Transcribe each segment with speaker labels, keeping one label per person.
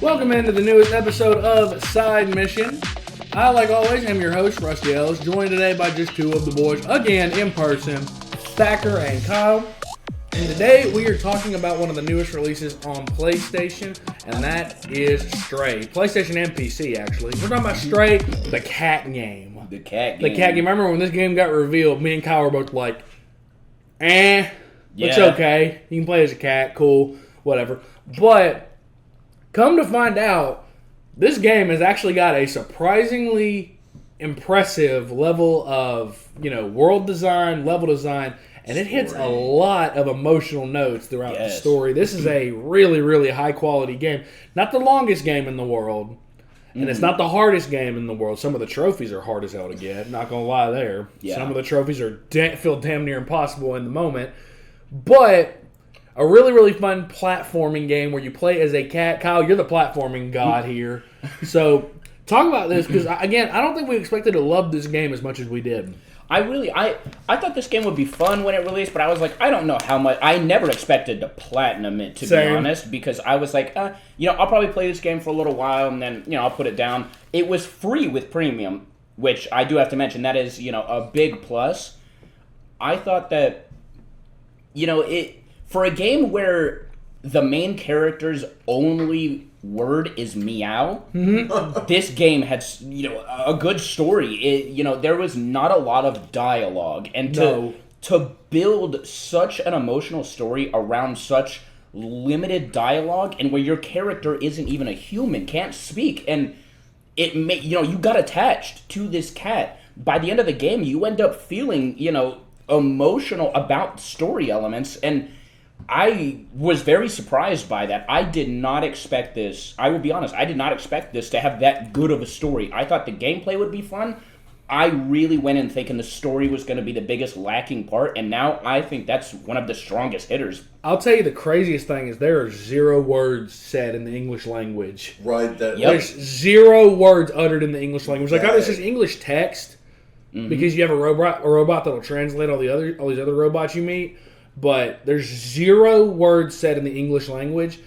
Speaker 1: Welcome into the newest episode of Side Mission. I, like always, am your host, Rusty Ellis, joined today by just two of the boys, again in person, Thacker and Kyle. And today we are talking about one of the newest releases on PlayStation, and that is Stray. PlayStation and PC, actually. We're talking about Stray, the cat game.
Speaker 2: The cat game.
Speaker 1: The cat game. I remember when this game got revealed, me and Kyle were both like, it's
Speaker 2: Yeah.
Speaker 1: okay. You can play as a cat, cool, whatever. But come to find out, this game has actually got a surprisingly impressive level of, world design, level design, and it hits a lot of emotional notes throughout the story. This is a really, really high-quality game. Not the longest game in the world, and it's not the hardest game in the world. Some of the trophies are hard as hell to get, not going to lie there.
Speaker 2: Yeah.
Speaker 1: Some of the trophies are feel damn near impossible in the moment. But a really, really fun platforming game where you play as a cat. Kyle, you're the platforming god here. So talk about this, because, again, I don't think we expected to love this game as much as we did.
Speaker 2: I thought this game would be fun when it released, but I was like, I don't know how much. I never expected to platinum it, to be honest, because I was like, I'll probably play this game for a little while, and then, I'll put it down. It was free with premium, which I do have to mention, that is, a big plus. I thought that, for a game where the main character's only word is meow, this game had, a good story. There was not a lot of dialogue, and to build such an emotional story around such limited dialogue, and where your character isn't even a human, can't speak, and you got attached to this cat. By the end of the game, you end up feeling, emotional about story elements, and I was very surprised by that. I did not expect this. I will be honest, I did not expect this to have that good of a story. I thought the gameplay would be fun. I really went in thinking the story was going to be the biggest lacking part, and now I think that's one of the strongest hitters.
Speaker 1: I'll tell you the craziest thing is there are 0 words said in the English language.
Speaker 3: Right.
Speaker 1: There's 0 words uttered in the English language. Like, this is English text, because you have a robot that'll translate all these other robots you meet. But there's 0 words said in the English language,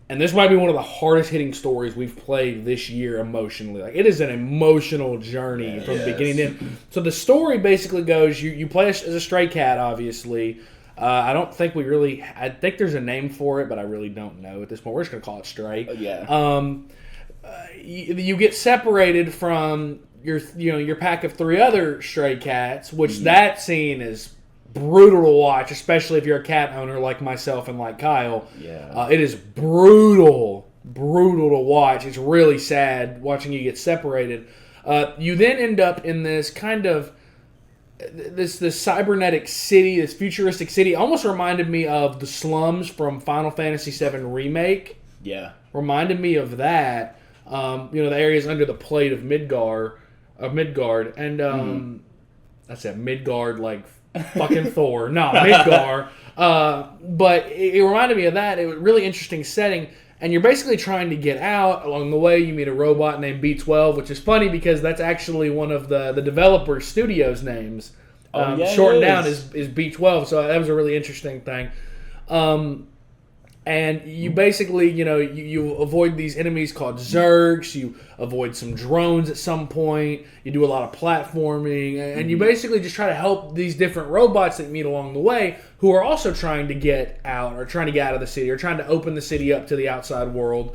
Speaker 1: and this might be one of the hardest hitting stories we've played this year emotionally. Like, it is an emotional journey from beginning to end. So the story basically goes: you play as a stray cat, obviously. I don't think I think there's a name for it, but I really don't know at this point. We're just gonna call it Stray. You get separated from your pack of 3 other stray cats, which that scene is brutal to watch, especially if you're a cat owner like myself and like Kyle. It is brutal to watch. It's really sad watching you get separated. You then end up in this kind of this cybernetic city, this futuristic city. Almost reminded me of the slums from Final Fantasy VII Remake. Reminded me of that. The areas under the plate of Midgard, and I said Midgard like fucking Thor, not Midgar. But it reminded me of that. It was a really interesting setting, and you're basically trying to get out. Along the way, you meet a robot named B12, which is funny because that's actually one of the developer studios' names. Shortened down is B12, so that was a really interesting thing. And you basically, you avoid these enemies called Zergs. You avoid some drones at some point. You do a lot of platforming. And you basically just try to help these different robots that you meet along the way who are also trying to get out or trying to get out of the city or trying to open the city up to the outside world,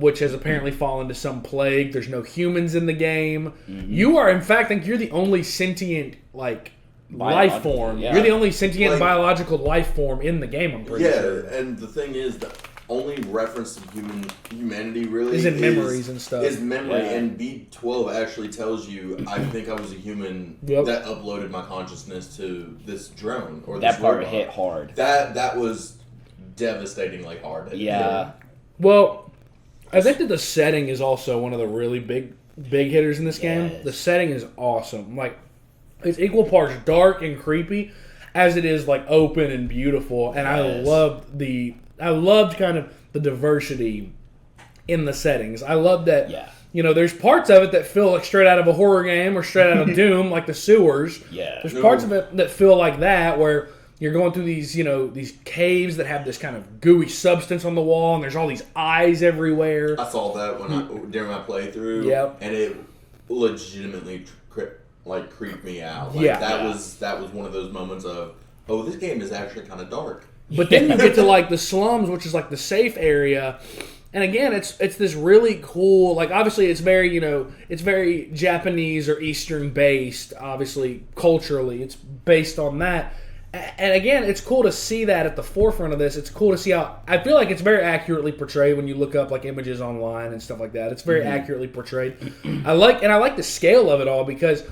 Speaker 1: which has apparently fallen to some plague. There's no humans in the game. You are, in fact, I think you're the only sentient, life form.
Speaker 2: Yeah.
Speaker 1: You're the only sentient biological life form in the game, I'm pretty sure.
Speaker 3: Yeah, and the thing is, the only reference to humanity really
Speaker 1: is in memories and stuff.
Speaker 3: Is memory, and B12 actually tells you, I think I was a human that uploaded my consciousness to this drone or this
Speaker 2: that part
Speaker 3: robot.
Speaker 2: hit hard.
Speaker 3: That was devastatingly hard.
Speaker 1: Well, I think that the setting is also one of the really big hitters in this game. The setting is awesome. It's equal parts dark and creepy as it is open and beautiful, and I loved kind of the diversity in the settings. I love that. There's parts of it that feel like straight out of a horror game or straight out of Doom, like the sewers. There's parts of it that feel like that, where You're going through these, these caves that have this kind of gooey substance on the wall, and there's all these eyes everywhere.
Speaker 3: I saw that during my playthrough.
Speaker 1: Yep.
Speaker 3: And it legitimately creeped me out. That was one of those moments of, oh, this game is actually kind of dark.
Speaker 1: But then you get to the slums, which is the safe area. And again, it's this really cool, obviously it's very, it's very Japanese or Eastern based, obviously, culturally. It's based on that. And again, it's cool to see that at the forefront of this. It's cool to see how, I feel like it's very accurately portrayed when you look up images online and stuff like that. It's very accurately portrayed. I like the scale of it all because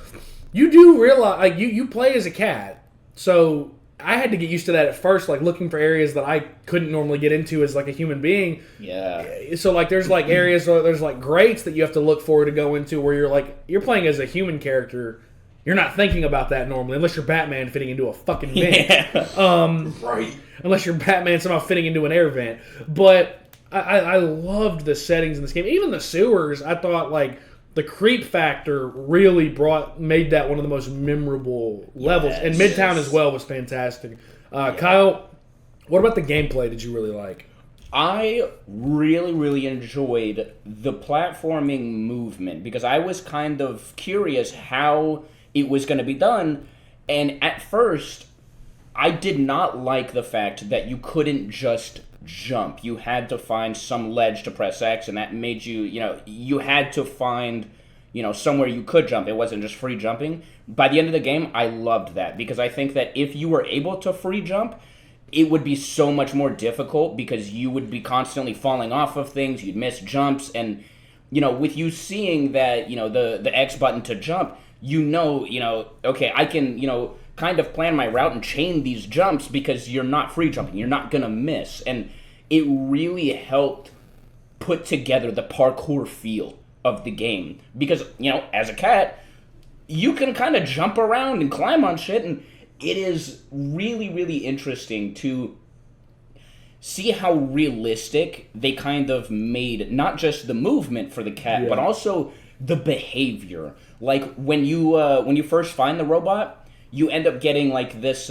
Speaker 1: you do realize, you play as a cat. So I had to get used to that at first, looking for areas that I couldn't normally get into as a human being.
Speaker 2: Yeah.
Speaker 1: So there's areas where there's grates that you have to look for to go into where you're playing as a human character. You're not thinking about that normally, unless you're Batman fitting into a fucking vent.
Speaker 2: Yeah.
Speaker 3: Right.
Speaker 1: Unless you're Batman somehow fitting into an air vent. But I loved the settings in this game. Even the sewers, I thought the creep factor really made that one of the most memorable levels. And Midtown as well was fantastic. Kyle, what about the gameplay did you really like?
Speaker 2: I really, really enjoyed the platforming movement because I was kind of curious how it was going to be done. And at first, I did not like the fact that you couldn't just jump. You had to find some ledge to press X, and that made you, you had to find, somewhere you could jump. It wasn't just free jumping. By the end of the game, I loved that because I think that if you were able to free jump, it would be so much more difficult because you would be constantly falling off of things, you'd miss jumps, and, with you seeing that, the X button to jump, okay, I can, kind of plan my route and chain these jumps because you're not free jumping, you're not gonna miss, and it really helped put together the parkour feel of the game because, as a cat, you can kind of jump around and climb on shit, and it is really, really interesting to see how realistic they kind of made not just the movement for the cat, but also the behavior. When you first find the robot, you end up getting this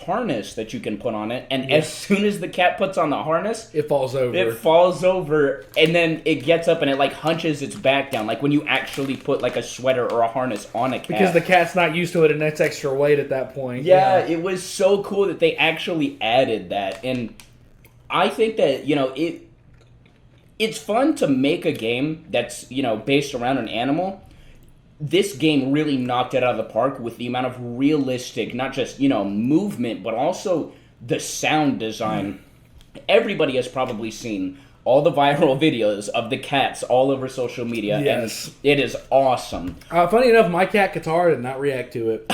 Speaker 2: harness that you can put on it, and as soon as the cat puts on the harness,
Speaker 1: it falls over,
Speaker 2: and then it gets up and it hunches its back down, when you actually put a sweater or a harness on a cat.
Speaker 1: Because the cat's not used to it and that's extra weight at that point.
Speaker 2: Yeah, it was so cool that they actually added that, and I think that, it's fun to make a game that's, based around an animal. This game really knocked it out of the park with the amount of realistic, not just, movement, but also the sound design. Everybody has probably seen all the viral videos of the cats all over social media.
Speaker 1: Yes.
Speaker 2: And it is awesome.
Speaker 1: Funny enough, my cat Katara did not react to it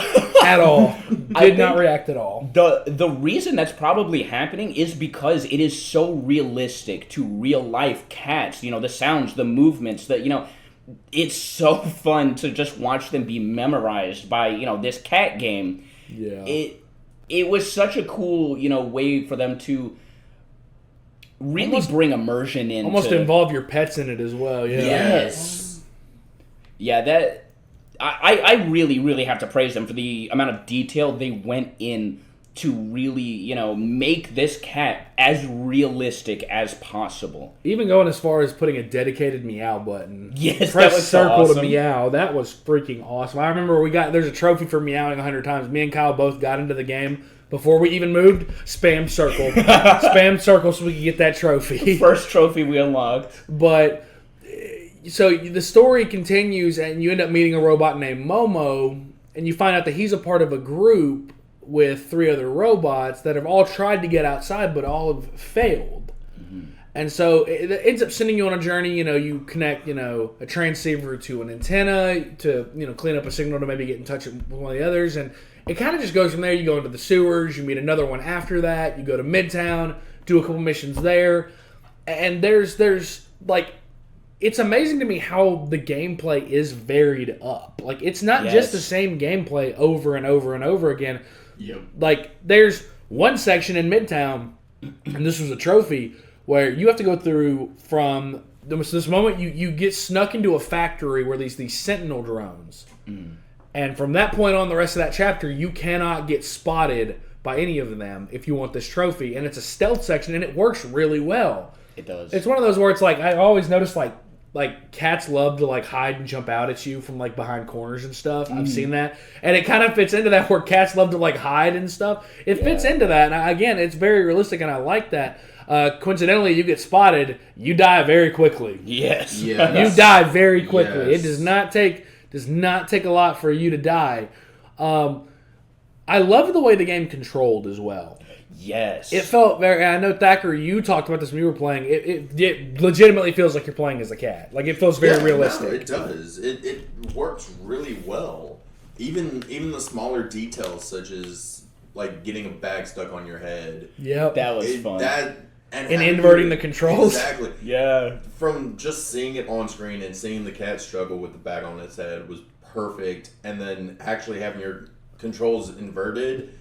Speaker 1: at all. Did not react at all.
Speaker 2: The reason that's probably happening is because it is so realistic to real life cats. The sounds, the movements, it's so fun to just watch them be memorized by, this cat game.
Speaker 1: Yeah.
Speaker 2: It was such a cool, way for them to really bring immersion in.
Speaker 1: Almost involve your pets in it as well, yeah.
Speaker 2: Yes. Yeah, that I really, really have to praise them for the amount of detail they went in to really, make this cat as realistic as possible.
Speaker 1: Even going as far as putting a dedicated meow button.
Speaker 2: Yes,
Speaker 1: press
Speaker 2: that was
Speaker 1: circle
Speaker 2: awesome.
Speaker 1: to meow. That was freaking awesome. I remember there's a trophy for meowing 100 times. Me and Kyle both got into the game. Before we even moved, spam circle. Spam circle so we could get that trophy.
Speaker 2: First trophy we unlocked.
Speaker 1: But, so the story continues and you end up meeting a robot named Momo and you find out that he's a part of a group with 3 other robots that have all tried to get outside but all have failed. Mm-hmm. And so it ends up sending you on a journey. You connect, a transceiver to an antenna to, clean up a signal to maybe get in touch with one of the others. And it kind of just goes from there. You go into the sewers, you meet another one after that, you go to Midtown, do a couple missions there. And there's it's amazing to me how the gameplay is varied up. It's not just the same gameplay over and over and over again.
Speaker 3: Yep.
Speaker 1: There's one section in Midtown, and this was a trophy, where you have to go through from this moment you get snuck into a factory where these Sentinel drones. Mm. And from that point on, the rest of that chapter, you cannot get spotted by any of them if you want this trophy. And it's a stealth section, and it works really well.
Speaker 2: It does.
Speaker 1: It's one of those where it's like, I always notice like cats love to like hide and jump out at you from like behind corners and stuff. I've seen that, and it kind of fits into that where cats love to like hide and stuff. It fits into that, and again, it's very realistic, and I like that. Coincidentally, you get spotted, you die very quickly.
Speaker 2: Yes.
Speaker 1: You die very quickly.
Speaker 3: Yes.
Speaker 1: It does not take a lot for you to die. I love the way the game controlled as well.
Speaker 2: Yes.
Speaker 1: It felt very. I know Thacker, you talked about this when you were playing. It legitimately feels like you're playing as a cat. Like it feels very realistic.
Speaker 3: No, it does. It works really well. Even the smaller details, such as like getting a bag stuck on your head.
Speaker 1: Yep,
Speaker 2: that was fun.
Speaker 1: And inverting the controls.
Speaker 3: Exactly.
Speaker 2: Yeah.
Speaker 3: From just seeing it on screen and seeing the cat struggle with the bag on its head was perfect, and then actually having your controls inverted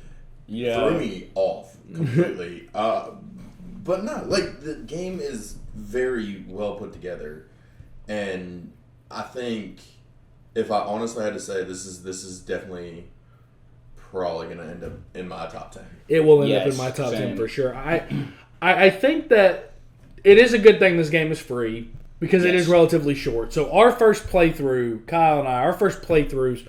Speaker 3: threw me off completely. But no, like the game is very well put together, and I think if I honestly had to say, this is definitely probably going to end up in my top 10.
Speaker 1: It will end up in my top 10 for sure. I think that it is a good thing this game is free because it is relatively short. So our first playthrough, Kyle and I, our first playthroughs,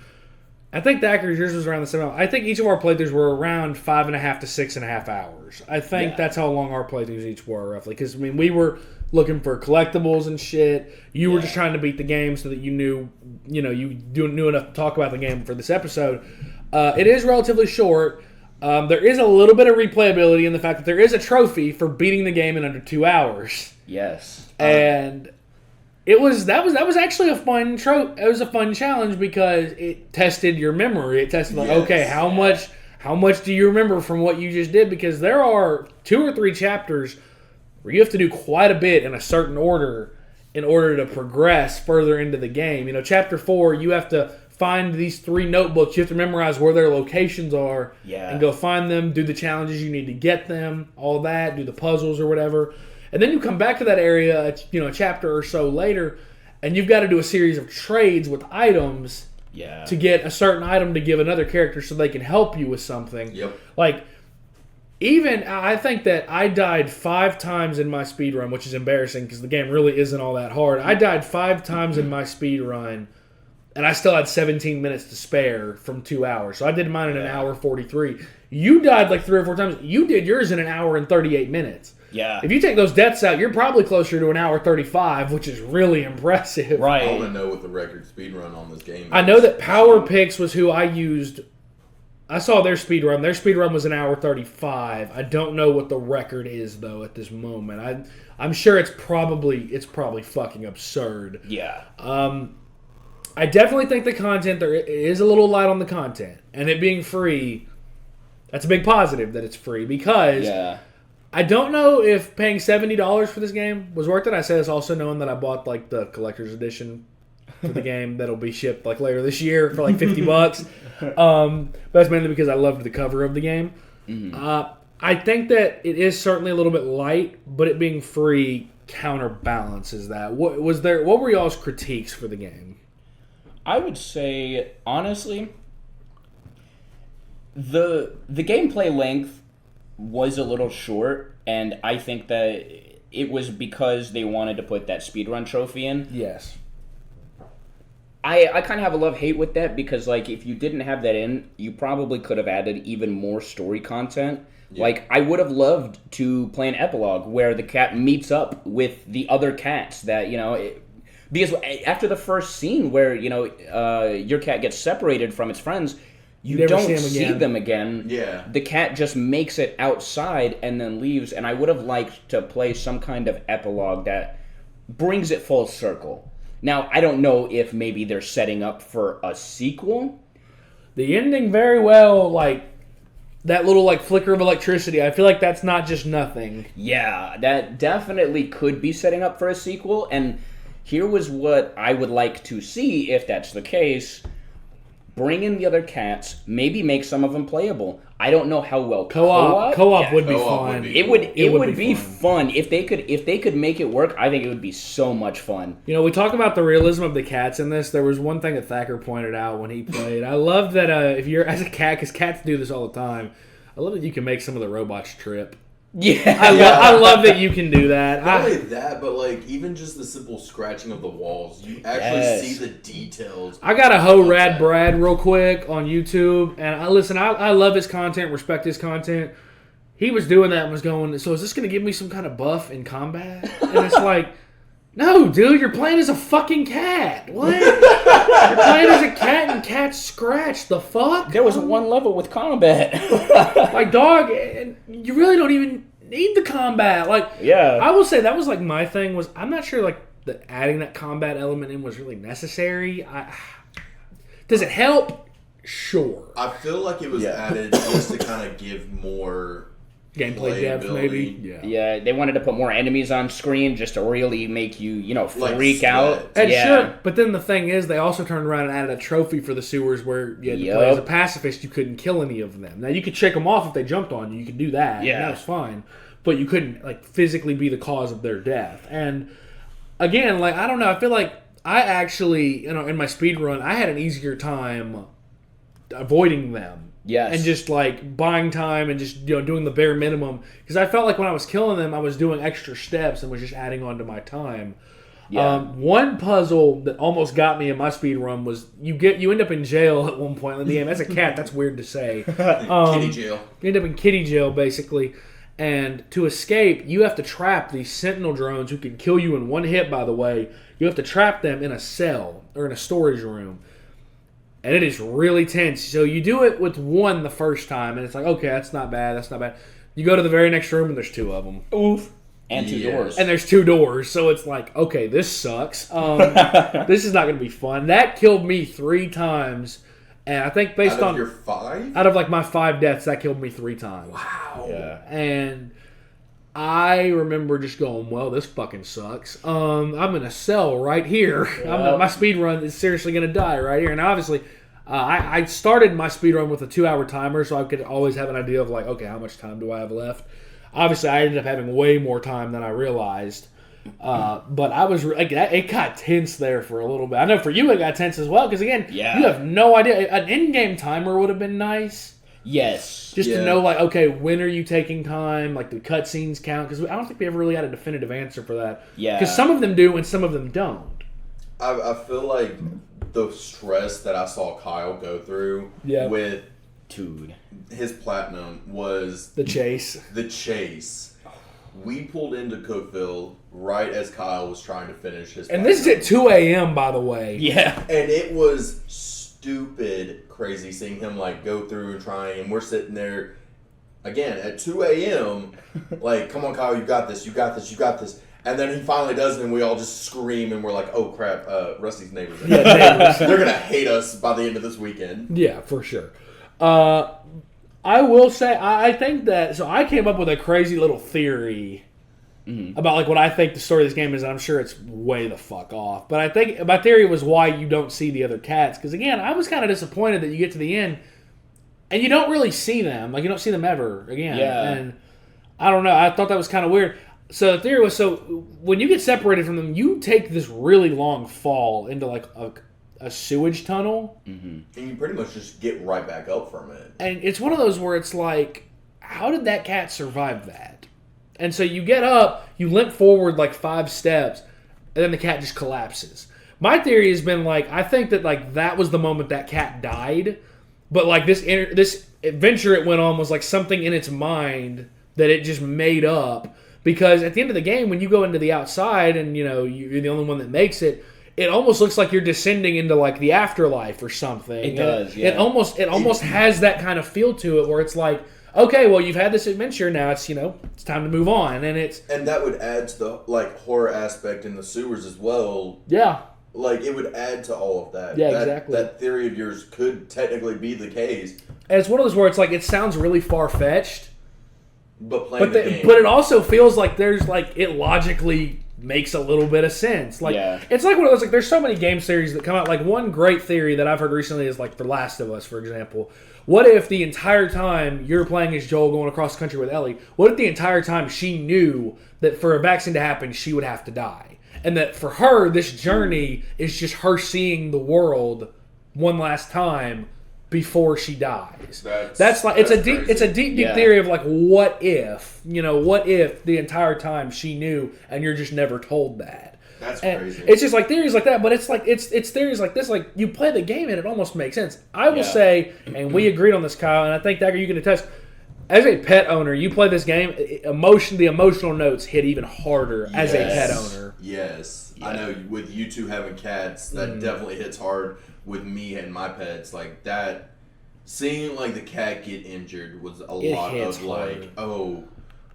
Speaker 1: I think Thacker's yours was around the same amount. I think each of our playthroughs were around 5.5 to 6.5 hours. I think that's how long our playthroughs each were, roughly. Because, I mean, we were looking for collectibles and shit. You were just trying to beat the game so that you knew enough to talk about the game for this episode. It is relatively short. There is a little bit of replayability in the fact that there is a trophy for beating the game in under 2 hours.
Speaker 2: Yes.
Speaker 1: And that was actually a fun It was a fun challenge because it tested your memory. It tested how much do you remember from what you just did? Because there are 2 or 3 chapters where you have to do quite a bit in a certain order in order to progress further into the game. You know, chapter 4, you have to find these 3 notebooks. You have to memorize where their locations are and go find them, do the challenges you need to get them, all that, do the puzzles or whatever. And then you come back to that area, a chapter or so later, and you've got to do a series of trades with items to get a certain item to give another character so they can help you with something.
Speaker 3: Yep.
Speaker 1: Like, I think that I died 5 times in my speed run, which is embarrassing because the game really isn't all that hard. I died 5 times in my speed run, and I still had 17 minutes to spare from 2 hours. So I did mine in an hour 43. You died like 3 or 4 times. You did yours in an hour and 38 minutes.
Speaker 2: Yeah.
Speaker 1: If you take those deaths out, you're probably closer to an hour 35, which is really impressive.
Speaker 2: Right.
Speaker 3: I want to know what the record speed run on this game is.
Speaker 1: I know that Power Picks was who I used. I saw their speed run. Their speed run was an hour 35. I don't know what the record is though at this moment. I'm sure it's probably fucking absurd.
Speaker 2: Yeah.
Speaker 1: I definitely think the content there is a little light on the content, and it being free, that's a big positive that it's free because I don't know if paying $70 for this game was worth it. I say this also knowing that I bought like the collector's edition for the game that'll be shipped like later this year for like $50. But that's mainly because I loved the cover of the game. Mm-hmm. I think that it is certainly a little bit light, but it being free counterbalances that. What were y'all's critiques for the game?
Speaker 2: I would say, honestly, the gameplay length was a little short, and I think that it was because they wanted to put that speedrun trophy in.
Speaker 1: Yes.
Speaker 2: I kind of have a love-hate with that because, like, if you didn't have that in, you probably could have added even more story content. Yeah. Like, I would have loved to play an epilogue where the cat meets up with the other cats that, because after the first scene where, your cat gets separated from its friends, you don't see them again.
Speaker 3: Yeah.
Speaker 2: The cat just makes it outside and then leaves, and I would have liked to play some kind of epilogue that brings it full circle. Now, I don't know if maybe they're setting up for a sequel.
Speaker 1: The ending very well, like, that little, like, flicker of electricity, I feel like that's not just nothing.
Speaker 2: Yeah, that definitely could be setting up for a sequel, and here was what I would like to see, if that's the case. Bring in the other cats, maybe make some of them playable. I don't know how well
Speaker 1: co-op would be fun.
Speaker 2: It would be fun if they could make it work. I think it would be so much fun.
Speaker 1: We talk about the realism of the cats in this. There was one thing that Thacker pointed out when he played. I love that if you're as a cat, because cats do this all the time. I love that you can make some of the robots trip.
Speaker 2: Yeah.
Speaker 1: I love that you can do that.
Speaker 3: Not only that, but like even just the simple scratching of the walls, you actually see the details.
Speaker 1: I got a Ho Rad Brad real quick on YouTube, and I love his content, respect his content. He was doing that and was going, so is this going to give me some kind of buff in combat? And it's like, no, dude, you're playing as a fucking cat. What? You're playing as a cat and cat scratch. The fuck?
Speaker 2: There was one level with combat.
Speaker 1: Like, dog, you really don't even need the combat. Like,
Speaker 2: yeah.
Speaker 1: I will say that was like my thing was, I'm not sure like that adding that combat element in was really necessary. Does it help? Sure.
Speaker 3: I feel like it was added just to kind of give more
Speaker 1: gameplay depth, maybe.
Speaker 2: Yeah, they wanted to put more enemies on screen just to really make you, freak out.
Speaker 1: And sure, but then the thing is, they also turned around and added a trophy for the sewers where you had to play as a pacifist. You couldn't kill any of them. Now you could check them off if they jumped on you. You could do that. Yeah, and that was fine. But you couldn't like physically be the cause of their death. And again, like I don't know, I feel like I actually, in my speed run, I had an easier time avoiding them.
Speaker 2: Yes.
Speaker 1: And just like buying time and just doing the bare minimum, because I felt like when I was killing them I was doing extra steps and was just adding on to my time. One puzzle that almost got me in my speed run was you end up in jail at one point in the game. As a cat, that's weird to say.
Speaker 3: Kitty jail.
Speaker 1: You end up in kitty jail basically, and to escape you have to trap these sentinel drones who can kill you in one hit, by the way. You have to trap them in a cell or in a storage room. And it is really tense. So you do it with one the first time, and it's like, okay, that's not bad. You go to the very next room, and there's two of them.
Speaker 2: Oof. And two doors.
Speaker 1: And there's two doors, so it's like, okay, this sucks. This is not going to be fun. That killed me 3 times, and I think based on...
Speaker 3: your 5?
Speaker 1: Out of like my 5 deaths, that killed me 3 times.
Speaker 3: Wow.
Speaker 2: Yeah.
Speaker 1: And I remember just going, well, this fucking sucks. I'm in a cell right here.
Speaker 2: Yep.
Speaker 1: My speed run is seriously going to die right here. And obviously, I started my speed run with a 2-hour timer, so I could always have an idea of like, okay, how much time do I have left? Obviously, I ended up having way more time than I realized. But I was like, it got tense there for a little bit. I know for you it got tense as well, because again, you have no idea. An in-game timer would have been nice.
Speaker 2: Yes.
Speaker 1: Just to know, like, okay, when are you taking time? Like, the cutscenes count? Because I don't think we ever really got a definitive answer for that.
Speaker 2: Yeah.
Speaker 1: Because some of them do and some of them don't.
Speaker 3: I feel like the stress that I saw Kyle go through with his platinum was...
Speaker 1: The chase.
Speaker 3: We pulled into Cookville right as Kyle was trying to finish his
Speaker 1: platinum. And this is at 2 a.m., by the way.
Speaker 2: Yeah.
Speaker 3: And it was stupid crazy seeing him like go through and trying, and we're sitting there again at 2 a.m. like, come on, Kyle, you got this. And then he finally does it, and we all just scream, and we're like, oh crap, Rusty's neighbors. They're gonna hate us by the end of this weekend.
Speaker 1: Yeah, for sure. I will say, I think that, so I came up with a crazy little theory about like what I think the story of this game is, and I'm sure it's way the fuck off. But I think my theory was why you don't see the other cats. Because again, I was kind of disappointed that you get to the end and you don't really see them. Like, you don't see them ever again.
Speaker 2: Yeah.
Speaker 1: And I don't know. I thought that was kind of weird. So the theory was, so when you get separated from them, you take this really long fall into like a sewage tunnel.
Speaker 3: And you pretty much just get right back up from it.
Speaker 1: And it's one of those where it's like, how did that cat survive that? And so you get up, you limp forward like 5 steps, and then the cat just collapses. My theory has been like, I think that like that was the moment that cat died, but like this adventure it went on was like something in its mind that it just made up. Because at the end of the game, when you go into the outside and you're the only one that makes it, it almost looks like you're descending into like the afterlife or something.
Speaker 2: It does. Yeah.
Speaker 1: It almost has that kind of feel to it, where it's like, okay, well, you've had this adventure, now it's it's time to move on, and
Speaker 3: that would add to the like horror aspect in the sewers as well.
Speaker 1: Yeah,
Speaker 3: like it would add to all of that.
Speaker 1: Yeah, exactly.
Speaker 3: That theory of yours could technically be the case.
Speaker 1: And it's one of those where it's like it sounds really far fetched,
Speaker 3: but
Speaker 1: it also feels like there's like it logically makes a little bit of sense. Like it's like one of those like there's so many game series that come out. Like one great theory that I've heard recently is like The Last of Us, for example. What if the entire time you're playing as Joel going across the country with Ellie, what if the entire time she knew that for a vaccine to happen, she would have to die? And that for her, this journey is just her seeing the world one last time before she dies.
Speaker 3: That's
Speaker 1: like
Speaker 3: it's
Speaker 1: a deep theory of like what if the entire time she knew and you're just never told that.
Speaker 3: That's
Speaker 1: and
Speaker 3: crazy.
Speaker 1: It's just like theories like that, but it's like it's theories like this. Like you play the game and it almost makes sense. I will say, and we agreed on this, Kyle, and I think Dagger, you can attest. As a pet owner, you play this game. The emotional notes hit even harder as a pet owner.
Speaker 3: Yes, I know. With you two having cats, that definitely hits hard. With me and my pets, like that, seeing like the cat get injured was a lot of like, oh,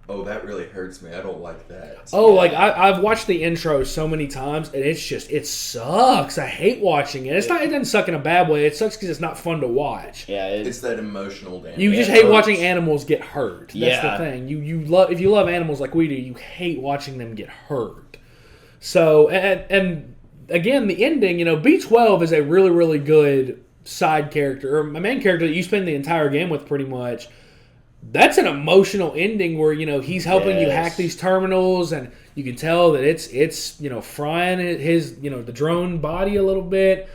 Speaker 3: that really hurts me. I don't like that.
Speaker 1: Oh, like I've watched the intro so many times, and it's just it sucks. I hate watching it. It doesn't suck in a bad way. It sucks because it's not fun to watch.
Speaker 2: Yeah,
Speaker 3: it's that emotional damage.
Speaker 1: You just hate watching animals get hurt. That's the thing. You love if you love animals like we do, you hate watching them get hurt. So and again, the ending. B12 is a really really good side character or a main character that you spend the entire game with pretty much. That's an emotional ending where he's helping you hack these terminals, and you can tell that it's frying his the drone body a little bit.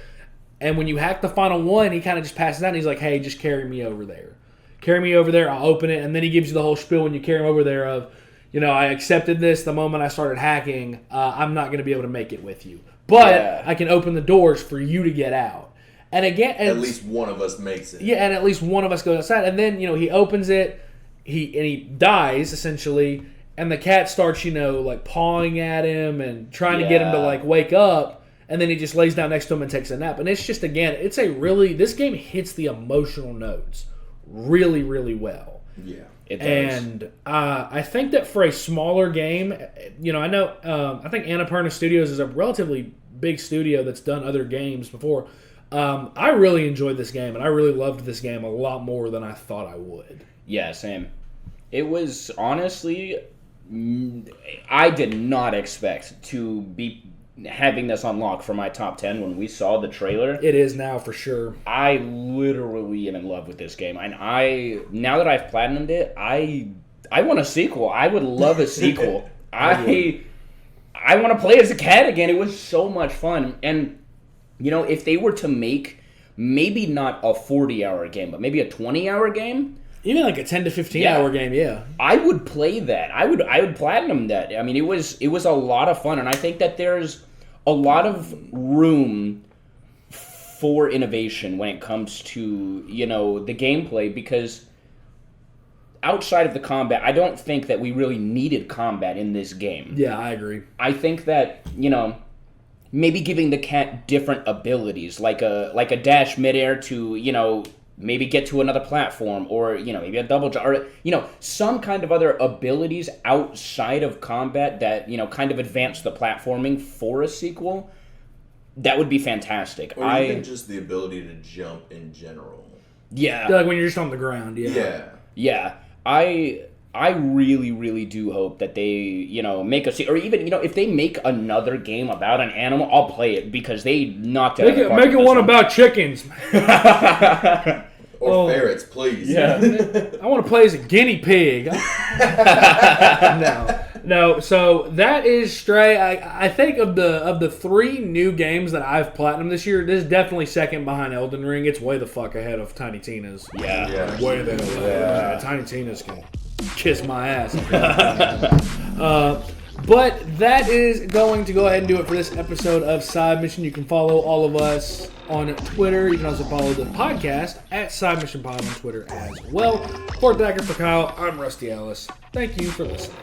Speaker 1: And when you hack the final one, he kind of just passes out and he's like, "Hey, just carry me over there. Carry me over there. I'll open it." And then he gives you the whole spiel when you carry him over there of, I accepted this the moment I started hacking. I'm not going to be able to make it with you, but I can open the doors for you to get out. And again,
Speaker 3: at least one of us makes it.
Speaker 1: Yeah, and at least one of us goes outside. And then, he opens it, he dies, essentially, and the cat starts, like, pawing at him and trying to get him to, like, wake up, and then he just lays down next to him and takes a nap. And it's just, again, this game hits the emotional notes really, really well.
Speaker 3: Yeah,
Speaker 2: it does.
Speaker 1: And I think that for a smaller game, I know, I think Annapurna Studios is a relatively big studio that's done other games before. I really enjoyed this game, and I really loved this game a lot more than I thought I would.
Speaker 2: Yeah, same. It was, honestly, I did not expect to be having this unlocked for my top 10 when we saw the trailer.
Speaker 1: It is now, for sure.
Speaker 2: I literally am in love with this game. And now that I've platinumed it, I want a sequel. I would love a sequel. I want to play as a cat again. It was so much fun. And if they were to make maybe not a 40-hour game, but maybe a 20-hour game,
Speaker 1: even like a 10 to 15-hour game, yeah,
Speaker 2: I would play that. I would platinum that. I mean, it was a lot of fun, and I think that there's a lot of room for innovation when it comes to the gameplay, because outside of the combat, I don't think that we really needed combat in this game.
Speaker 1: Yeah, I agree.
Speaker 2: I think that maybe giving the cat different abilities, like a dash midair to, maybe get to another platform, or, maybe a double jump, or, some kind of other abilities outside of combat that, kind of advance the platforming for a sequel, that would be fantastic.
Speaker 3: Or even just the ability to jump in general.
Speaker 2: Yeah.
Speaker 1: Like when you're just on the ground, yeah.
Speaker 2: Yeah. I really, really do hope that they, make a or even, if they make another game about an animal, I'll play it because they knocked it out of the park.
Speaker 1: Make it one about chickens.
Speaker 3: Or ferrets, please.
Speaker 1: Yeah. I want to play as a guinea pig. No. So that is Stray. I think of the 3 new games that I've platinumed this year, this is definitely second behind Elden Ring. It's way the fuck ahead of Tiny Tina's.
Speaker 2: Yeah.
Speaker 1: Way the hell ahead. Tiny Tina's can kiss my ass. But that is going to go ahead and do it for this episode of Side Mission. You can follow all of us on Twitter. You can also follow the podcast at Side Mission Pod on Twitter as well. For Dagger, for Kyle, I'm Rusty Ellis. Thank you for listening.